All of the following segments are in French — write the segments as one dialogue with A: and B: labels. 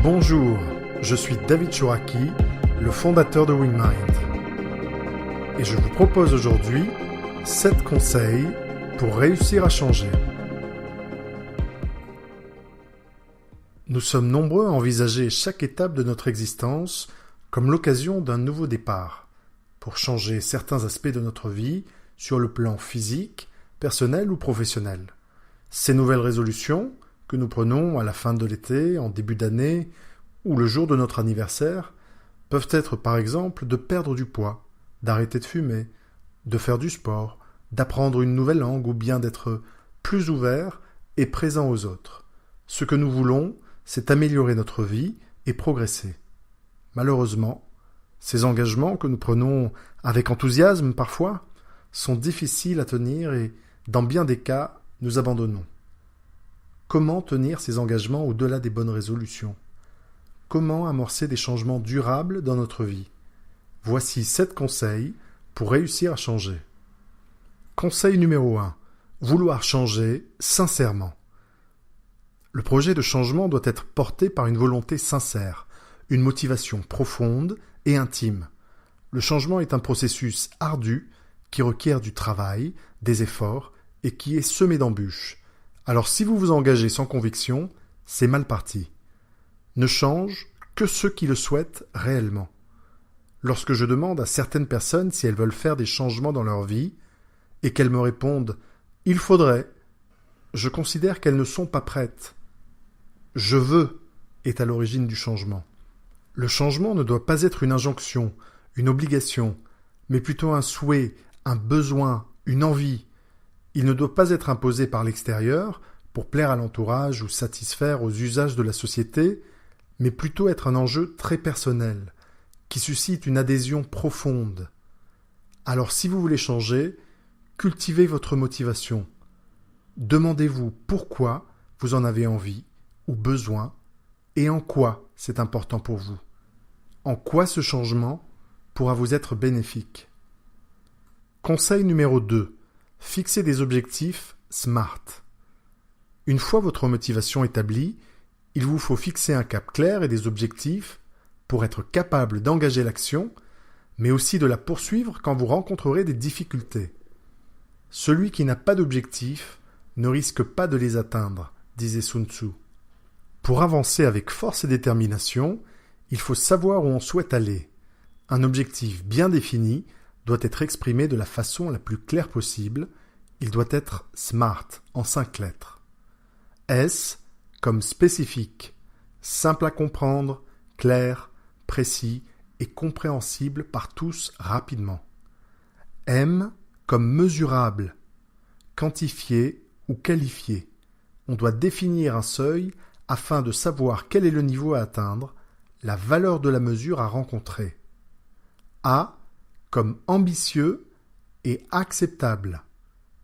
A: Bonjour, je suis David Chouraki, le fondateur de WingMind. Et je vous propose aujourd'hui 7 conseils pour réussir à changer. Nous sommes nombreux à envisager chaque étape de notre existence comme l'occasion d'un nouveau départ, pour changer certains aspects de notre vie sur le plan physique, personnel ou professionnel. Ces nouvelles résolutions, que nous prenons à la fin de l'été, en début d'année ou le jour de notre anniversaire, peuvent être par exemple de perdre du poids, d'arrêter de fumer, de faire du sport, d'apprendre une nouvelle langue ou bien d'être plus ouvert et présent aux autres. Ce que nous voulons, c'est améliorer notre vie et progresser. Malheureusement, ces engagements que nous prenons avec enthousiasme parfois sont difficiles à tenir et, dans bien des cas, nous abandonnons. Comment tenir ces engagements au-delà des bonnes résolutions ? Comment amorcer des changements durables dans notre vie ? Voici 7 conseils pour réussir à changer. Conseil numéro 1. Vouloir changer sincèrement. Le projet de changement doit être porté par une volonté sincère, une motivation profonde et intime. Le changement est un processus ardu qui requiert du travail, des efforts et qui est semé d'embûches. Alors si vous vous engagez sans conviction, c'est mal parti. Ne change que ceux qui le souhaitent réellement. Lorsque je demande à certaines personnes si elles veulent faire des changements dans leur vie et qu'elles me répondent « il faudrait », je considère qu'elles ne sont pas prêtes. « Je veux » est à l'origine du changement. Le changement ne doit pas être une injonction, une obligation, mais plutôt un souhait, un besoin, une envie. Il ne doit pas être imposé par l'extérieur pour plaire à l'entourage ou satisfaire aux usages de la société, mais plutôt être un enjeu très personnel, qui suscite une adhésion profonde. Alors si vous voulez changer, cultivez votre motivation. Demandez-vous pourquoi vous en avez envie ou besoin et en quoi c'est important pour vous. En quoi ce changement pourra vous être bénéfique. Conseil numéro 2. Fixez des objectifs SMART. Une fois votre motivation établie, il vous faut fixer un cap clair et des objectifs pour être capable d'engager l'action, mais aussi de la poursuivre quand vous rencontrerez des difficultés. Celui qui n'a pas d'objectif ne risque pas de les atteindre, disait Sun Tzu. Pour avancer avec force et détermination, il faut savoir où on souhaite aller. Un objectif bien défini doit être exprimé de la façon la plus claire possible. Il doit être SMART en 5 lettres. S comme spécifique, simple à comprendre, clair, précis et compréhensible par tous rapidement. M comme mesurable, quantifié ou qualifié. On doit définir un seuil afin de savoir quel est le niveau à atteindre, la valeur de la mesure à rencontrer. A comme ambitieux et acceptable.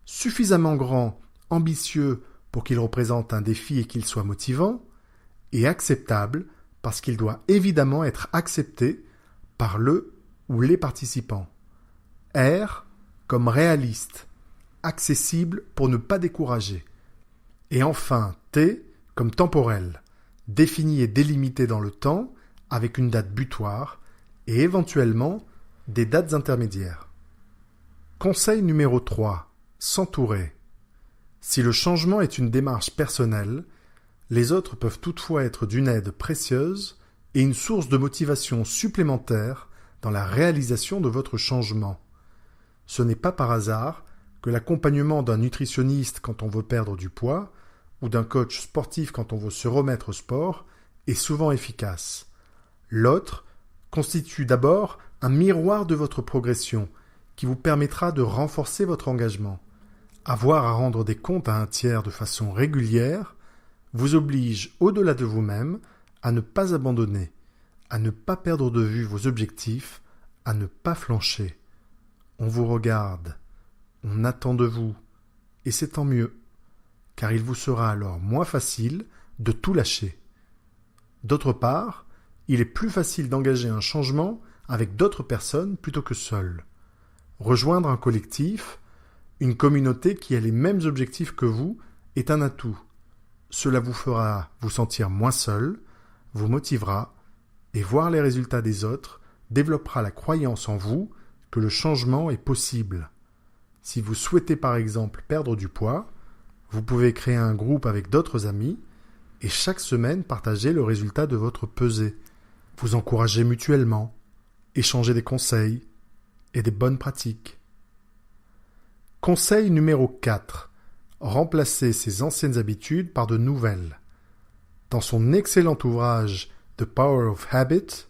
A: Suffisamment grand, ambitieux pour qu'il représente un défi et qu'il soit motivant, et acceptable parce qu'il doit évidemment être accepté par le ou les participants. R comme réaliste, accessible pour ne pas décourager. Et enfin T comme temporel, défini et délimité dans le temps avec une date butoir et éventuellement des dates intermédiaires. Conseil numéro 3. S'entourer. Si le changement est une démarche personnelle, les autres peuvent toutefois être d'une aide précieuse et une source de motivation supplémentaire dans la réalisation de votre changement. Ce n'est pas par hasard que l'accompagnement d'un nutritionniste quand on veut perdre du poids ou d'un coach sportif quand on veut se remettre au sport est souvent efficace. L'autre constitue d'abord un miroir de votre progression qui vous permettra de renforcer votre engagement. Avoir à rendre des comptes à un tiers de façon régulière vous oblige, au-delà de vous-même, à ne pas abandonner, à ne pas perdre de vue vos objectifs, à ne pas flancher. On vous regarde, on attend de vous, et c'est tant mieux, car il vous sera alors moins facile de tout lâcher. D'autre part, il est plus facile d'engager un changement avec d'autres personnes plutôt que seul. Rejoindre un collectif, une communauté qui a les mêmes objectifs que vous est un atout. Cela vous fera vous sentir moins seul, vous motivera et voir les résultats des autres développera la croyance en vous que le changement est possible. Si vous souhaitez par exemple perdre du poids, vous pouvez créer un groupe avec d'autres amis et chaque semaine partager le résultat de votre pesée, vous encourager mutuellement, échanger des conseils et des bonnes pratiques. Conseil numéro 4. Remplacez ces anciennes habitudes par de nouvelles. Dans son excellent ouvrage The Power of Habit,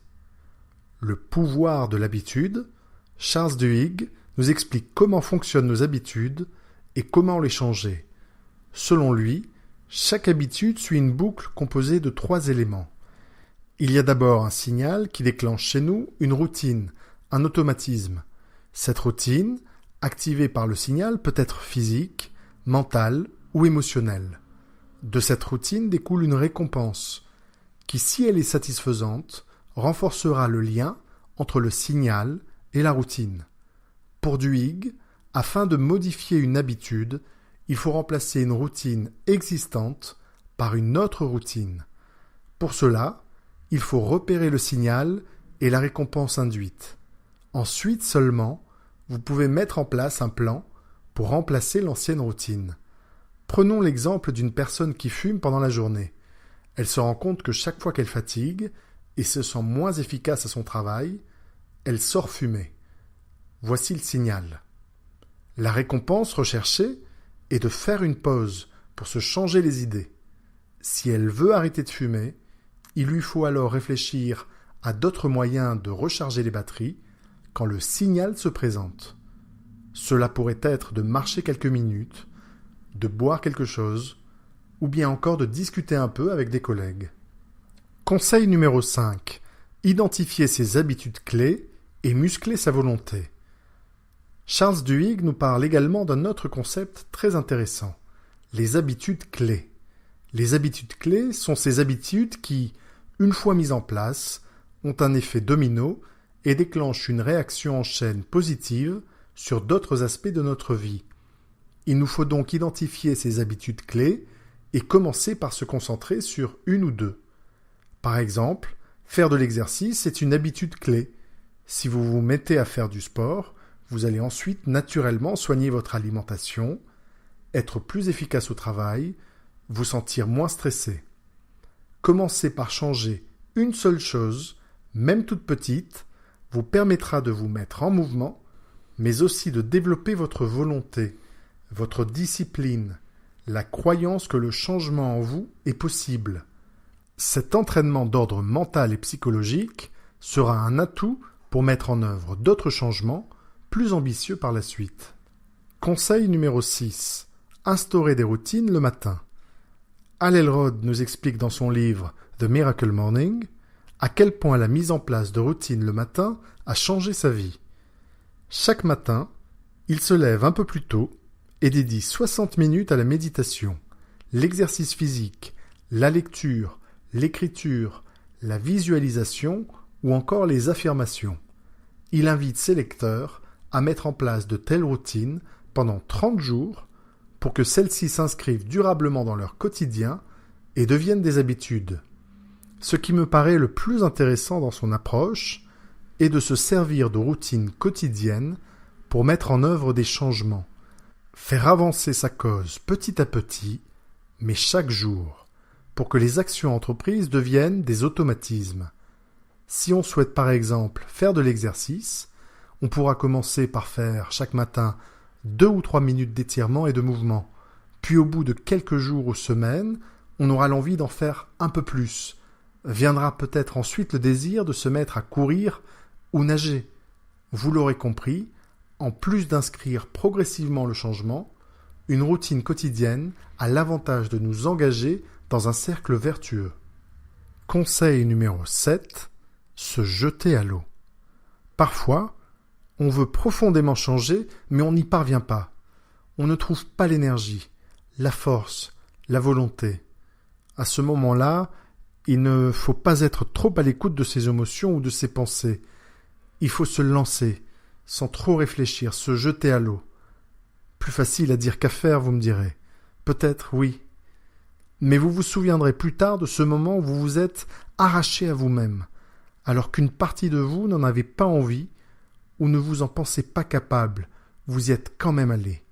A: le pouvoir de l'habitude, Charles Duhigg nous explique comment fonctionnent nos habitudes et comment les changer. Selon lui, chaque habitude suit une boucle composée de 3 éléments. Il y a d'abord un signal qui déclenche chez nous une routine, un automatisme. Cette routine, activée par le signal, peut être physique, mentale ou émotionnelle. De cette routine découle une récompense qui, si elle est satisfaisante, renforcera le lien entre le signal et la routine. Pour Duhigg, afin de modifier une habitude, il faut remplacer une routine existante par une autre routine. Pour cela, il faut repérer le signal et la récompense induite. Ensuite seulement, vous pouvez mettre en place un plan pour remplacer l'ancienne routine. Prenons l'exemple d'une personne qui fume pendant la journée. Elle se rend compte que chaque fois qu'elle fatigue et se sent moins efficace à son travail, elle sort fumer. Voici le signal. La récompense recherchée est de faire une pause pour se changer les idées. Si elle veut arrêter de fumer, il lui faut alors réfléchir à d'autres moyens de recharger les batteries quand le signal se présente. Cela pourrait être de marcher quelques minutes, de boire quelque chose, ou bien encore de discuter un peu avec des collègues. Conseil numéro 5. Identifier ses habitudes clés et muscler sa volonté. Charles Duhigg nous parle également d'un autre concept très intéressant, les habitudes clés. Les habitudes clés sont ces habitudes qui, une fois mises en place, ont un effet domino et déclenchent une réaction en chaîne positive sur d'autres aspects de notre vie. Il nous faut donc identifier ces habitudes clés et commencer par se concentrer sur une ou deux. Par exemple, faire de l'exercice est une habitude clé. Si vous vous mettez à faire du sport, vous allez ensuite naturellement soigner votre alimentation, être plus efficace au travail, vous sentir moins stressé. Commencez par changer une seule chose, même toute petite, vous permettra de vous mettre en mouvement, mais aussi de développer votre volonté, votre discipline, la croyance que le changement en vous est possible. Cet entraînement d'ordre mental et psychologique sera un atout pour mettre en œuvre d'autres changements plus ambitieux par la suite. Conseil numéro 6. Instaurer des routines le matin. Hal Elrod nous explique dans son livre The Miracle Morning à quel point la mise en place de routines le matin a changé sa vie. Chaque matin, il se lève un peu plus tôt et dédie 60 minutes à la méditation, l'exercice physique, la lecture, l'écriture, la visualisation ou encore les affirmations. Il invite ses lecteurs à mettre en place de telles routines pendant 30 jours pour que celles-ci s'inscrivent durablement dans leur quotidien et deviennent des habitudes. Ce qui me paraît le plus intéressant dans son approche est de se servir de routines quotidiennes pour mettre en œuvre des changements, faire avancer sa cause petit à petit, mais chaque jour, pour que les actions entreprises deviennent des automatismes. Si on souhaite par exemple faire de l'exercice, on pourra commencer par faire chaque matin 2 ou 3 minutes d'étirement et de mouvement. Puis au bout de quelques jours ou semaines, on aura l'envie d'en faire un peu plus. Viendra peut-être ensuite le désir de se mettre à courir ou nager. Vous l'aurez compris, en plus d'inscrire progressivement le changement, une routine quotidienne a l'avantage de nous engager dans un cercle vertueux. Conseil numéro 7. Se jeter à l'eau. Parfois, on veut profondément changer, mais on n'y parvient pas. On ne trouve pas l'énergie, la force, la volonté. À ce moment-là, il ne faut pas être trop à l'écoute de ses émotions ou de ses pensées. Il faut se lancer, sans trop réfléchir, se jeter à l'eau. Plus facile à dire qu'à faire, vous me direz. Peut-être, oui. Mais vous vous souviendrez plus tard de ce moment où vous vous êtes arraché à vous-même, alors qu'une partie de vous n'en avait pas envie ou ne vous en pensez pas capable, vous y êtes quand même allé.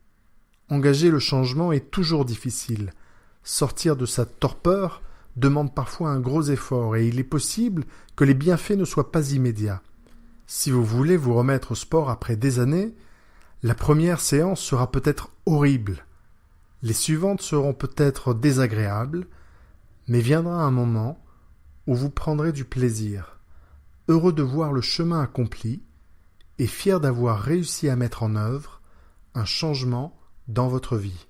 A: Engager le changement est toujours difficile. Sortir de sa torpeur demande parfois un gros effort et il est possible que les bienfaits ne soient pas immédiats. Si vous voulez vous remettre au sport après des années, la première séance sera peut-être horrible. Les suivantes seront peut-être désagréables, mais viendra un moment où vous prendrez du plaisir, heureux de voir le chemin accompli et fier d'avoir réussi à mettre en œuvre un changement dans votre vie.